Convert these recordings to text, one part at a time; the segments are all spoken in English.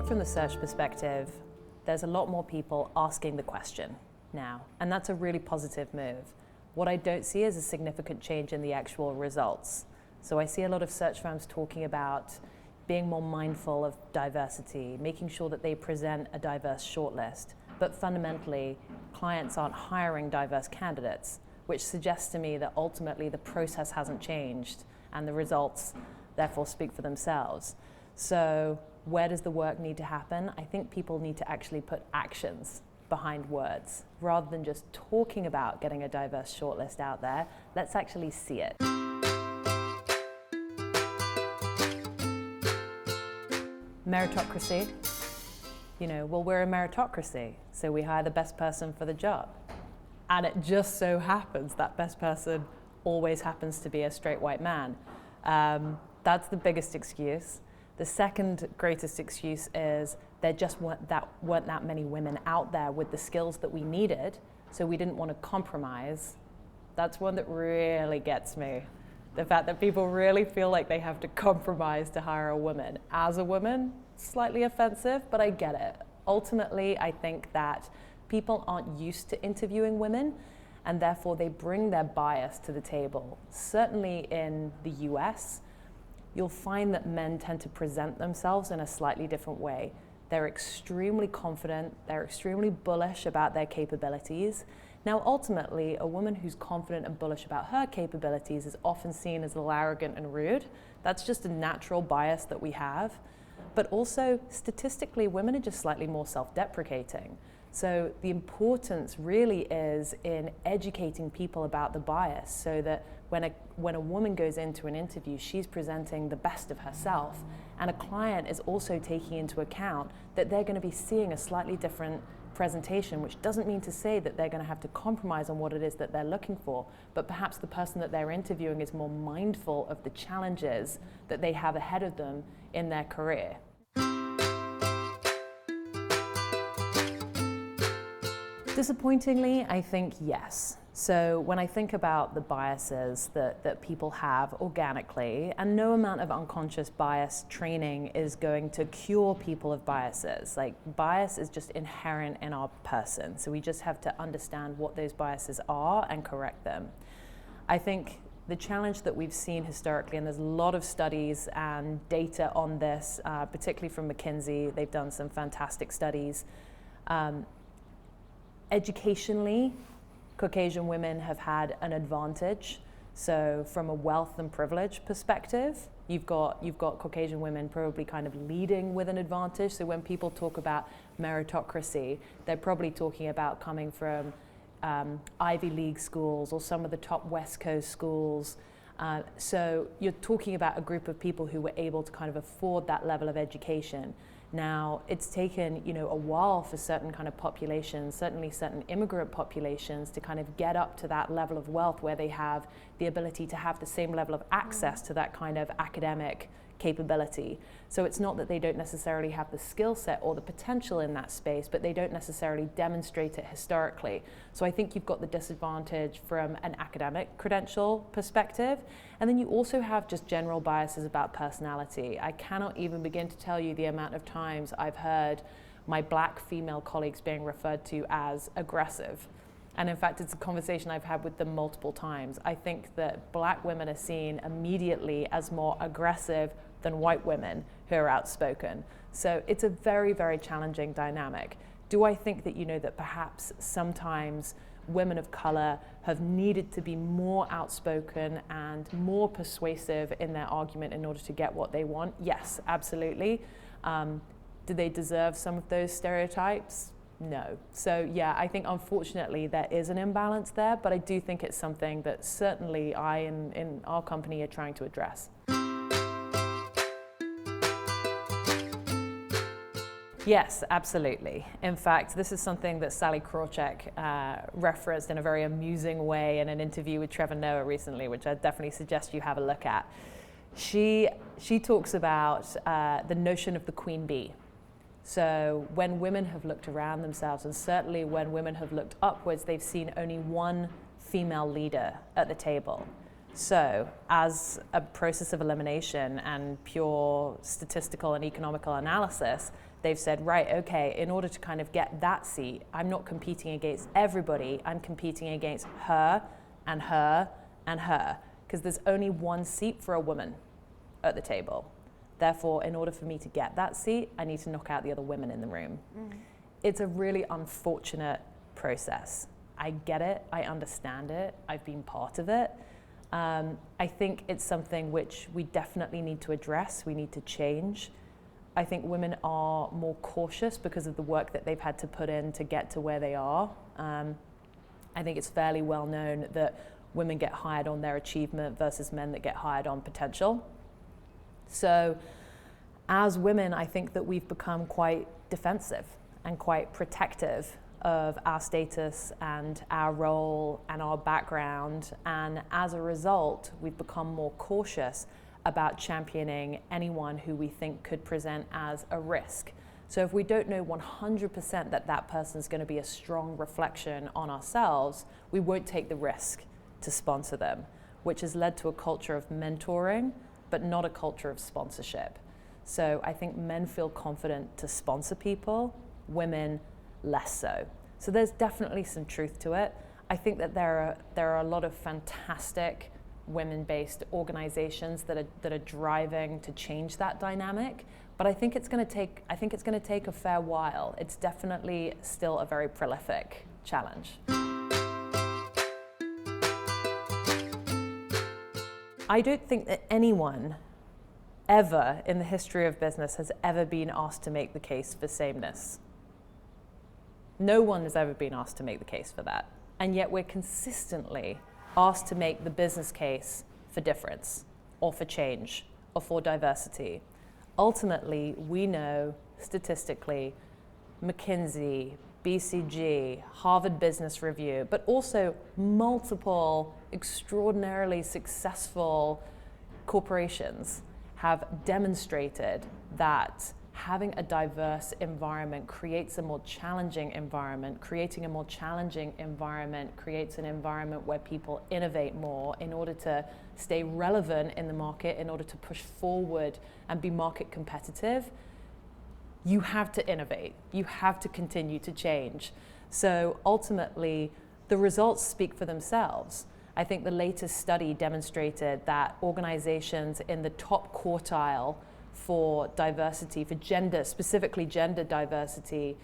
think from the search perspective, there's a lot more people asking the question now, and that's a really positive move. What I don't see is a significant change in the actual results. So I see a lot of search firms talking about being more mindful of diversity, making sure that they present a diverse shortlist, but fundamentally, clients aren't hiring diverse candidates, which suggests to me that ultimately the process hasn't changed and the results therefore speak for themselves. So where does the work need to happen? I think people need to actually put actions behind words. Rather than just talking about getting a diverse shortlist out there, let's actually see it. Meritocracy. Well, we're a meritocracy, so we hire the best person for the job. And it just so happens that best person always happens to be a straight white man. That's the biggest excuse. The second greatest excuse is there just weren't that many women out there with the skills that we needed, so we didn't want to compromise. That's one that really gets me. The fact that people really feel like they have to compromise to hire a woman. As a woman, slightly offensive, but I get it. Ultimately, I think that people aren't used to interviewing women, and therefore they bring their bias to the table. Certainly in the US, you'll find that men tend to present themselves in a slightly different way. They're extremely confident, they're extremely bullish about their capabilities. Now, ultimately, a woman who's confident and bullish about her capabilities is often seen as a little arrogant and rude. That's just a natural bias that we have. But also, statistically, women are just slightly more self-deprecating. So the importance really is in educating people about the bias so that when a woman goes into an interview, she's presenting the best of herself, and a client is also taking into account that they're going to be seeing a slightly different presentation, which doesn't mean to say that they're going to have to compromise on what it is that they're looking for, but perhaps the person that they're interviewing is more mindful of the challenges that they have ahead of them in their career. Disappointingly, I think yes. So when I think about the biases that people have organically, and no amount of unconscious bias training is going to cure people of biases. Like, bias is just inherent in our person. So we just have to understand what those biases are and correct them. I think the challenge that we've seen historically, and there's a lot of studies and data on this, particularly from McKinsey, they've done some fantastic studies. Educationally, Caucasian women have had an advantage. So from a wealth and privilege perspective, you've got Caucasian women probably kind of leading with an advantage. So when people talk about meritocracy, they're probably talking about coming from Ivy League schools or some of the top West Coast schools. So you're talking about a group of people who were able to kind of afford that level of education. Now, it's taken, a while for certain kind of populations, certainly certain immigrant populations, to kind of get up to that level of wealth where they have the ability to have the same level of access to that kind of academic capability. So it's not that they don't necessarily have the skill set or the potential in that space, but they don't necessarily demonstrate it historically. So I think you've got the disadvantage from an academic credential perspective. And then you also have just general biases about personality. I cannot even begin to tell you the amount of times I've heard my black female colleagues being referred to as aggressive. And in fact, it's a conversation I've had with them multiple times. I think that black women are seen immediately as more aggressive than white women who are outspoken. So it's a very, very challenging dynamic. Do I think that, that perhaps sometimes women of color have needed to be more outspoken and more persuasive in their argument in order to get what they want? Yes, absolutely. Do they deserve some of those stereotypes? No. So yeah, I think unfortunately there is an imbalance there, but I do think it's something that certainly I and in our company are trying to address. Yes, absolutely. In fact, this is something that Sally Krawcheck referenced in a very amusing way in an interview with Trevor Noah recently, which I definitely suggest you have a look at. She talks about the notion of the queen bee. So when women have looked around themselves, and certainly when women have looked upwards, they've seen only one female leader at the table. So as a process of elimination and pure statistical and economical analysis, they've said, right, okay, in order to kind of get that seat, I'm not competing against everybody, I'm competing against her and her and her, because there's only one seat for a woman at the table. Therefore, in order for me to get that seat, I need to knock out the other women in the room. It's a really unfortunate process. I get it, I understand it, I've been part of it. I think it's something which we definitely need to address, we need to change. I think women are more cautious because of the work that they've had to put in to get to where they are. I think it's fairly well known that women get hired on their achievement versus men that get hired on potential. So as women, I think that we've become quite defensive and quite protective of our status and our role and our background. And as a result, we've become more cautious about championing anyone who we think could present as a risk. So if we don't know 100% that that person's going to be a strong reflection on ourselves, we won't take the risk to sponsor them, which has led to a culture of mentoring, but not a culture of sponsorship. So I think men feel confident to sponsor people, women less so. So there's definitely some truth to it. I think that there are a lot of fantastic women-based organizations that are driving to change that dynamic, but I think it's going to take a fair while. It's definitely still a very prolific challenge. I don't think that anyone ever in the history of business has ever been asked to make the case for sameness. No one has ever been asked to make the case for that. And yet we're consistently asked to make the business case for difference, or for change, or for diversity. Ultimately, we know statistically, McKinsey, BCG, Harvard Business Review, but also multiple extraordinarily successful corporations have demonstrated that having a diverse environment creates a more challenging environment. Creating a more challenging environment creates an environment where people innovate more in order to stay relevant in the market, in order to push forward and be market competitive. You have to innovate. You have to continue to change. So ultimately, the results speak for themselves. I think the latest study demonstrated that organizations in the top quartile for diversity, for gender, specifically gender diversity,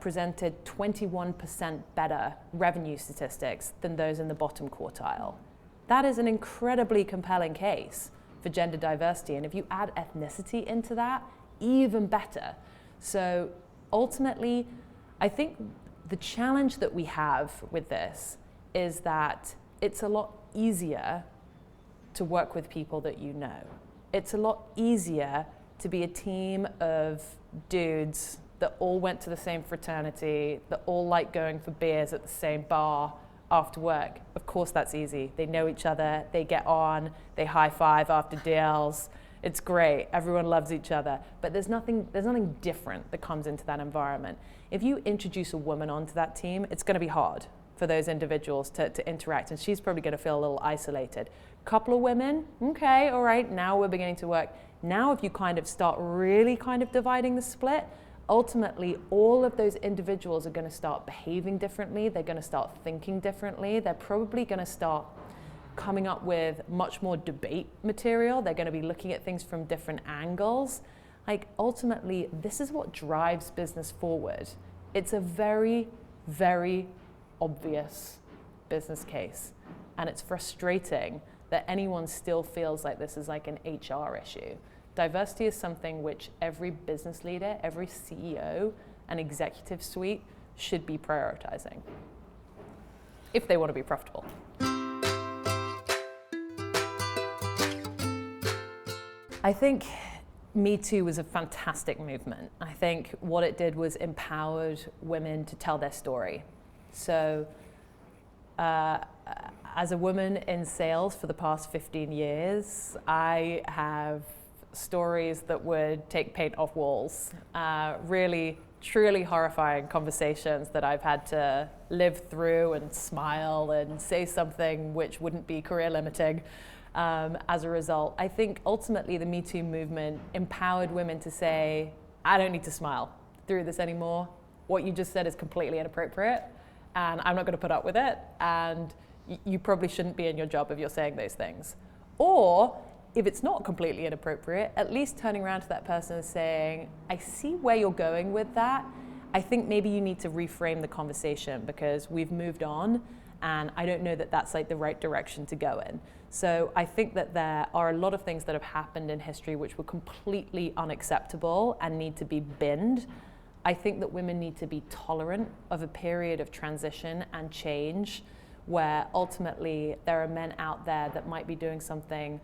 presented 21% better revenue statistics than those in the bottom quartile. That is an incredibly compelling case for gender diversity. And if you add ethnicity into that, even better. So ultimately, I think the challenge that we have with this is that it's a lot easier to work with people that you know. It's a lot easier to be a team of dudes that all went to the same fraternity, that all like going for beers at the same bar after work. Of course that's easy. They know each other, they get on, they high five after deals. It's great, everyone loves each other. But there's nothing different that comes into that environment. If you introduce a woman onto that team, it's gonna be hard for those individuals to interact, and she's probably gonna feel a little isolated. Couple of women, okay, all right, now we're beginning to work. Now if you kind of start really kind of dividing the split, ultimately all of those individuals are gonna start behaving differently, they're gonna start thinking differently, they're probably gonna start coming up with much more debate material, they're gonna be looking at things from different angles. Like ultimately, this is what drives business forward. It's a very, very obvious business case. And it's frustrating that anyone still feels like this is like an HR issue. Diversity is something which every business leader, every CEO, and executive suite should be prioritizing if they want to be profitable. I think Me Too was a fantastic movement. I think what it did was empowered women to tell their story. So as a woman in sales for the past 15 years, I have stories that would take paint off walls. Really, truly horrifying conversations that I've had to live through and smile and say something which wouldn't be career limiting as a result. I think ultimately the Me Too movement empowered women to say, I don't need to smile through this anymore. What you just said is completely inappropriate, and I'm not going to put up with it, and you probably shouldn't be in your job if you're saying those things. Or if it's not completely inappropriate, at least turning around to that person and saying, I see where you're going with that. I think maybe you need to reframe the conversation because we've moved on, and I don't know that that's like the right direction to go in. So I think that there are a lot of things that have happened in history which were completely unacceptable and need to be binned. I think that women need to be tolerant of a period of transition and change where ultimately there are men out there that might be doing something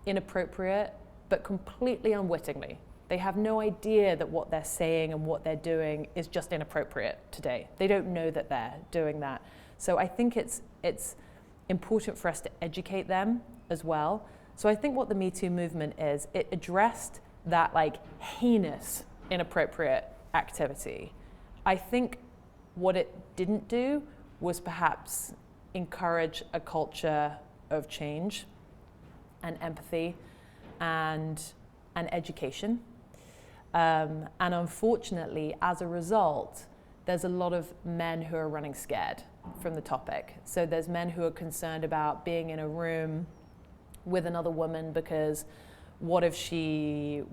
inappropriate, but completely unwittingly. They have no idea that what they're saying and what they're doing is just inappropriate today. They don't know that they're doing that. So I think it's important for us to educate them as well. So I think what the Me Too movement is, it addressed that like heinous, inappropriate activity. I think what it didn't do was perhaps encourage a culture of change and empathy and education. And unfortunately, as a result, there's a lot of men who are running scared from the topic. So there's men who are concerned about being in a room with another woman because what if she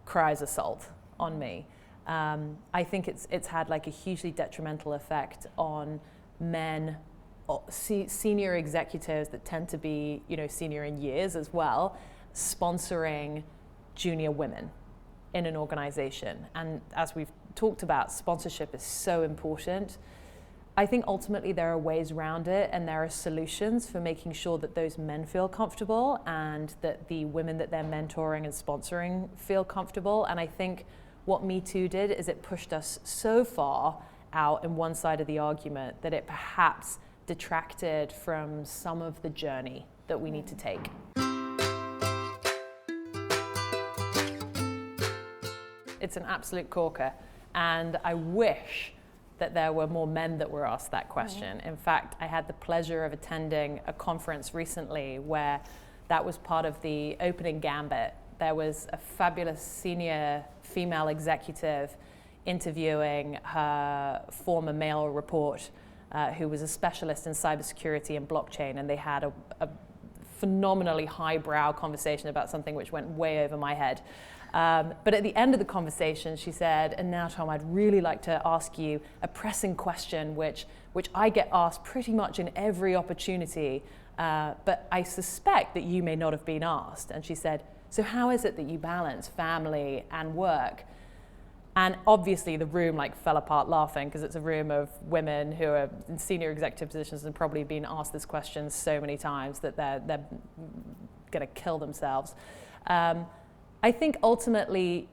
cries assault on me? I think it's had like a hugely detrimental effect on men, senior executives that tend to be, senior in years as well, sponsoring junior women in an organization. And as we've talked about, sponsorship is so important. I think ultimately there are ways around it, and there are solutions for making sure that those men feel comfortable and that the women that they're mentoring and sponsoring feel comfortable. And I think what Me Too did is it pushed us so far out in one side of the argument that it perhaps detracted from some of the journey that we need to take. It's an absolute corker, and I wish that there were more men that were asked that question. In fact, I had the pleasure of attending a conference recently where that was part of the opening gambit. There was a fabulous senior female executive interviewing her former male report, who was a specialist in cybersecurity and blockchain, and they had a phenomenally highbrow conversation about something which went way over my head. But at the end of the conversation, she said, and now, Tom, I'd really like to ask you a pressing question, which I get asked pretty much in every opportunity, but I suspect that you may not have been asked. And she said, so how is it that you balance family and work? And obviously the room fell apart laughing, because it's a room of women who are in senior executive positions and probably been asked this question so many times that they're going to kill themselves. I think ultimately,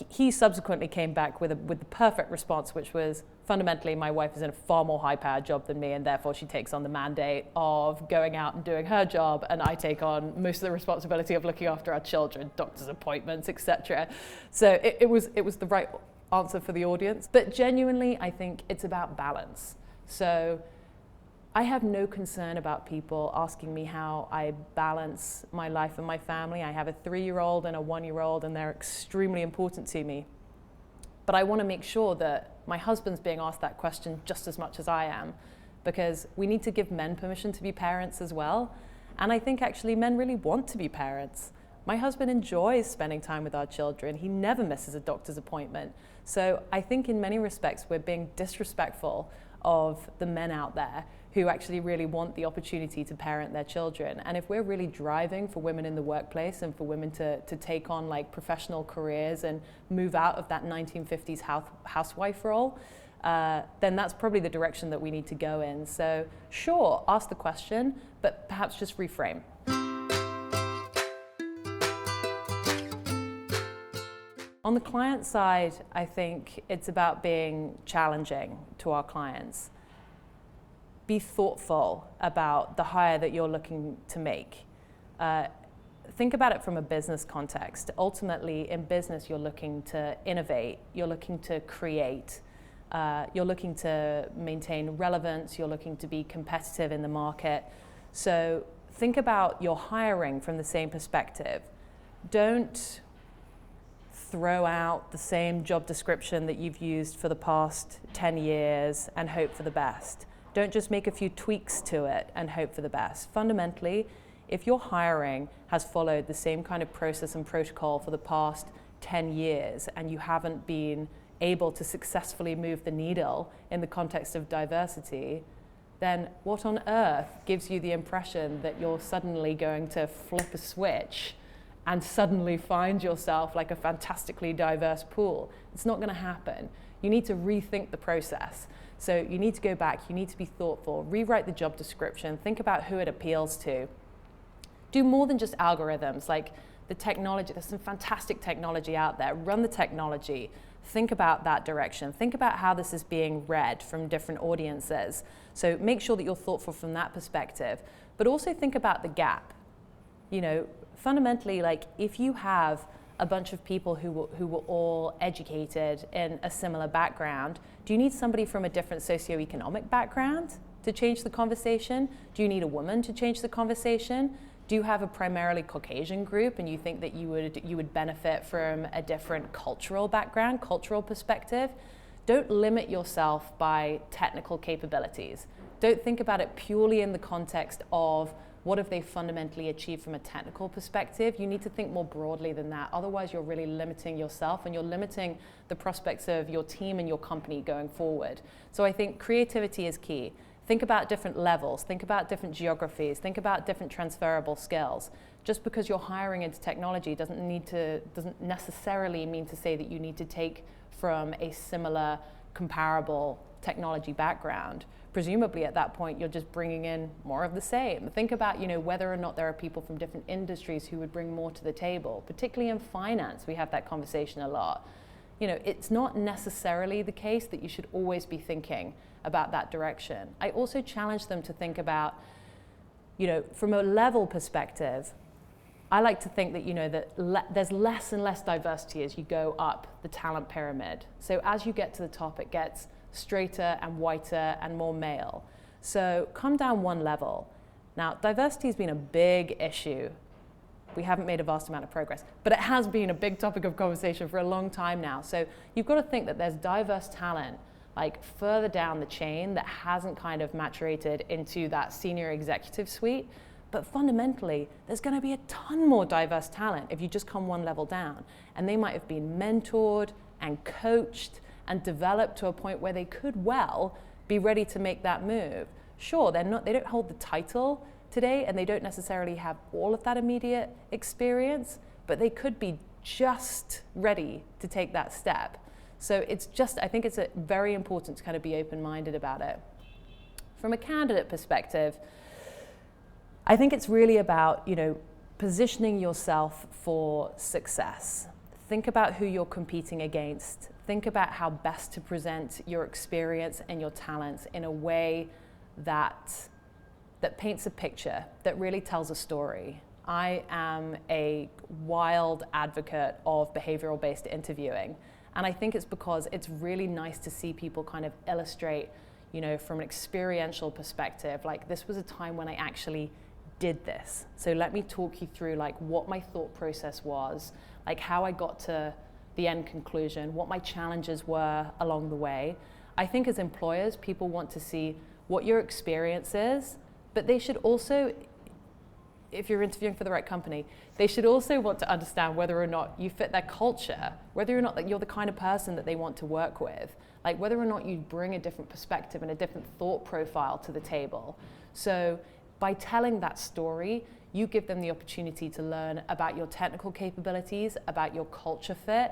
he subsequently came back with the perfect response, which was fundamentally, my wife is in a far more high-powered job than me, and therefore she takes on the mandate of going out and doing her job, and I take on most of the responsibility of looking after our children, doctor's appointments, etc. So it was the right answer for the audience. But genuinely, I think it's about balance. So I have no concern about people asking me how I balance my life and my family. I have a 3-year-old and a 1-year-old, and they're extremely important to me. But I want to make sure that my husband's being asked that question just as much as I am, because we need to give men permission to be parents as well. And I think actually men really want to be parents. My husband enjoys spending time with our children. He never misses a doctor's appointment. So I think in many respects we're being disrespectful of the men out there who actually really want the opportunity to parent their children. And if we're really driving for women in the workplace and for women to take on professional careers and move out of that 1950s housewife role, then that's probably the direction that we need to go in. So sure, ask the question, but perhaps just reframe. On the client side, I think it's about being challenging to our clients. Be thoughtful about the hire that you're looking to make. Think about it from a business context. Ultimately, in business, you're looking to innovate, you're looking to create, you're looking to maintain relevance, you're looking to be competitive in the market. So think about your hiring from the same perspective. Don't throw out the same job description that you've used for the past 10 years and hope for the best. Don't just make a few tweaks to it and hope for the best. Fundamentally, if your hiring has followed the same kind of process and protocol for the past 10 years and you haven't been able to successfully move the needle in the context of diversity, then what on earth gives you the impression that you're suddenly going to flip a switch and suddenly find yourself like a fantastically diverse pool? It's not going to happen. You need to rethink the process. So you need to go back, you need to be thoughtful, rewrite the job description, think about who it appeals to. Do more than just algorithms, like the technology. There's some fantastic technology out there. Run the technology. Think about that direction. Think about how this is being read from different audiences. So make sure that you're thoughtful from that perspective, but also think about the gap. You know, fundamentally, like if you have a bunch of people who were all educated in a similar background, do you need somebody from a different socioeconomic background to change the conversation? Do you need a woman to change the conversation? Do you have a primarily Caucasian group and you think that you would benefit from a different cultural background, cultural perspective? Don't limit yourself by technical capabilities. Don't think about it purely in the context of what have they fundamentally achieved from a technical perspective. You need to think more broadly than that. Otherwise, you're really limiting yourself and you're limiting the prospects of your team and your company going forward. So I think creativity is key. Think about different levels, think about different geographies, think about different transferable skills. Just because you're hiring into technology doesn't necessarily mean to say that you need to take from a similar, comparable technology background. Presumably at that point, you're just bringing in more of the same. Think about, you know, whether or not there are people from different industries who would bring more to the table. Particularly in finance, we have that conversation a lot. You know, it's not necessarily the case that you should always be thinking about that direction. I also challenge them to think about, you know, from a level perspective, I like to think that, you know, that there's less and less diversity as you go up the talent pyramid. So as you get to the top, it gets straighter and whiter and more male. So come down one level. Now, diversity has been a big issue. We haven't made a vast amount of progress, but it has been a big topic of conversation for a long time now. So you've got to think that there's diverse talent like further down the chain that hasn't kind of maturated into that senior executive suite. But fundamentally, there's going to be a ton more diverse talent if you just come one level down. And they might have been mentored and coached and developed to a point where they could well be ready to make that move. Sure, they don't hold the title today and they don't necessarily have all of that immediate experience, but they could be just ready to take that step. So I think it's very important to kind of be open-minded about it. From a candidate perspective, I think it's really about, you know, positioning yourself for success. Think about who you're competing against. Think about how best to present your experience and your talents in a way that paints a picture, that really tells a story. I am a wild advocate of behavioral-based interviewing. And I think it's because it's really nice to see people kind of illustrate, you know, from an experiential perspective, like this was a time when I actually did this. So let me talk you through like what my thought process was, like how I got to the end conclusion, what my challenges were along the way. I think as employers, people want to see what your experience is, but they should also, if you're interviewing for the right company, they should also want to understand whether or not you fit their culture, whether or not that you're the kind of person that they want to work with, like whether or not you bring a different perspective and a different thought profile to the table. So by telling that story, you give them the opportunity to learn about your technical capabilities, about your culture fit,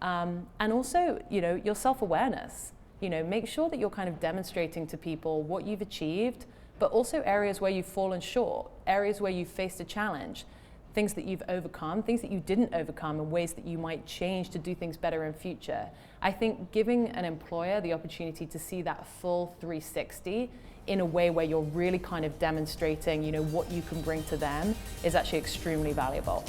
and also, you know, your self-awareness. You know, make sure that you're kind of demonstrating to people what you've achieved, but also areas where you've fallen short, areas where you've faced a challenge, things that you've overcome, things that you didn't overcome, and ways that you might change to do things better in future. I think giving an employer the opportunity to see that full 360 in a way where you're really kind of demonstrating, you know, what you can bring to them is actually extremely valuable.